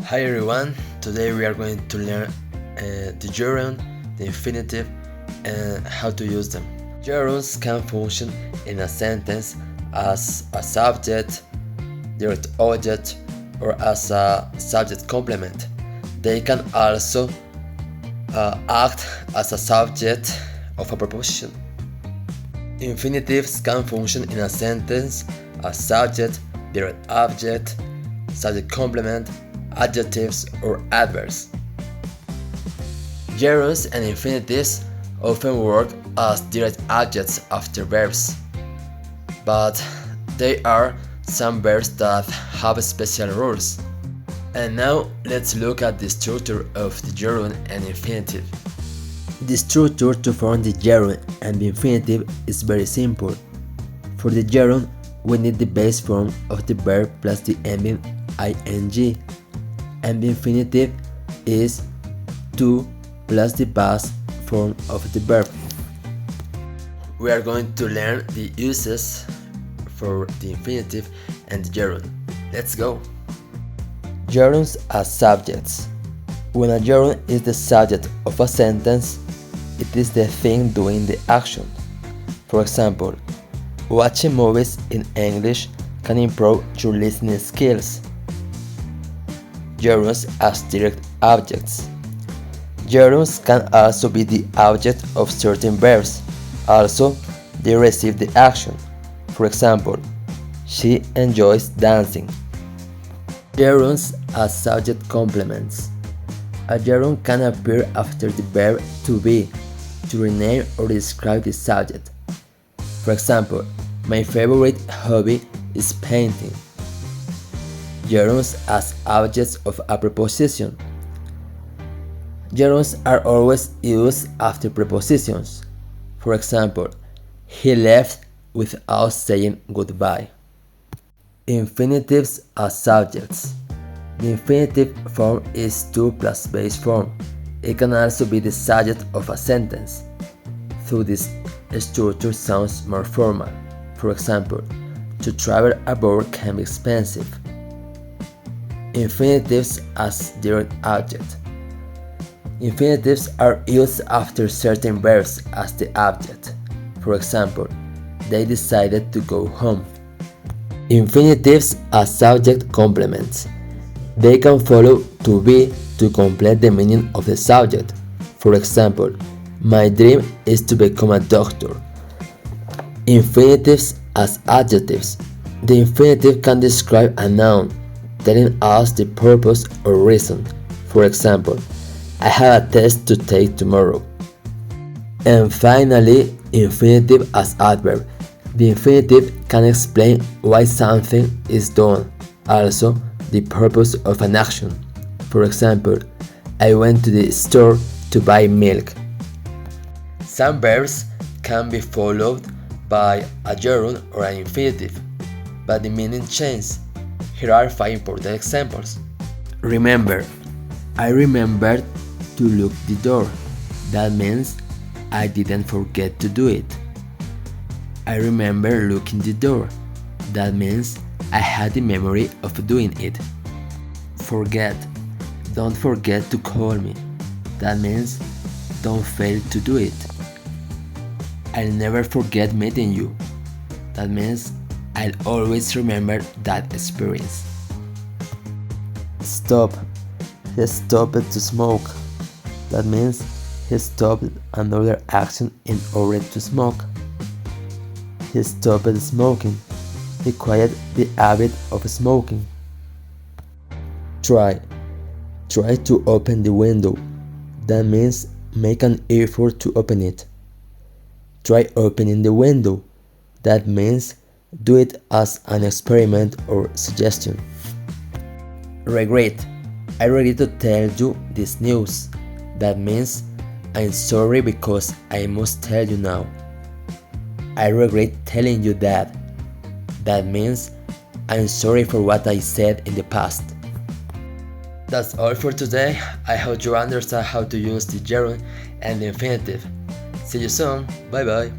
Hi everyone, today we are going to learn the gerund, the infinitive, and how to use them. Gerunds can function in a sentence as a subject, direct object, or as a subject complement. They can also act as a subject of a proposition. Infinitives can function in a sentence as subject, direct object, subject complement, adjectives, or adverbs. Gerunds and infinitives often work as direct objects after verbs, but there are some verbs that have special rules. And now let's look at the structure of the gerund and infinitive. The structure to form the gerund and the infinitive is very simple. For the gerund, we need the base form of the verb plus the ending ing, and the infinitive is to plus the past form of the verb. We are going to learn the uses for the infinitive and the gerund. Let's go! Gerunds as subjects. When a gerund is the subject of a sentence, it is the thing doing the action. For example, watching movies in English can improve your listening skills. Gerunds as direct objects. Gerunds can also be the object of certain verbs. Also, they receive the action. For example, she enjoys dancing. Gerunds as subject complements. A gerund can appear after the verb to be, to rename or describe the subject. For example, my favorite hobby is painting. Gerunds as objects of a preposition. Gerunds are always used after prepositions. For example, he left without saying goodbye. Infinitives as subjects. The infinitive form is to plus base form. It can also be the subject of a sentence. Though this structure sounds more formal. For example, to travel abroad can be expensive. Infinitives as direct object. Infinitives are used after certain verbs as the object. For example, they decided to go home. Infinitives as subject complements. They can follow to be to complete the meaning of the subject. For example, my dream is to become a doctor. Infinitives as adjectives. The infinitive can describe a noun, telling us the purpose or reason. For example, I have a test to take tomorrow. And finally, infinitive as adverb. The infinitive can explain why something is done, also the purpose of an action. For example, I went to the store to buy milk. Some verbs can be followed by a gerund or an infinitive, but the meaning changes. Here are 5 important examples. Remember. I remembered to lock the door. That means I didn't forget to do it. I remember locking the door. That means I had the memory of doing it. Forget. Don't forget to call me. That means don't fail to do it. I'll never forget meeting you. That means I'll always remember that experience. Stop. He stopped to smoke. That means he stopped another action in order to smoke. He stopped smoking. He quit the habit of smoking. Try. Try to open the window. That means make an effort to open it. Try opening the window. That means do it as an experiment or suggestion. Regret. I regret to tell you this news. That means I'm sorry because I must tell you now. I regret telling you that. That means I'm sorry for what I said in the past. That's all for today. I hope you understand how to use the gerund and the infinitive. See you soon. Bye bye.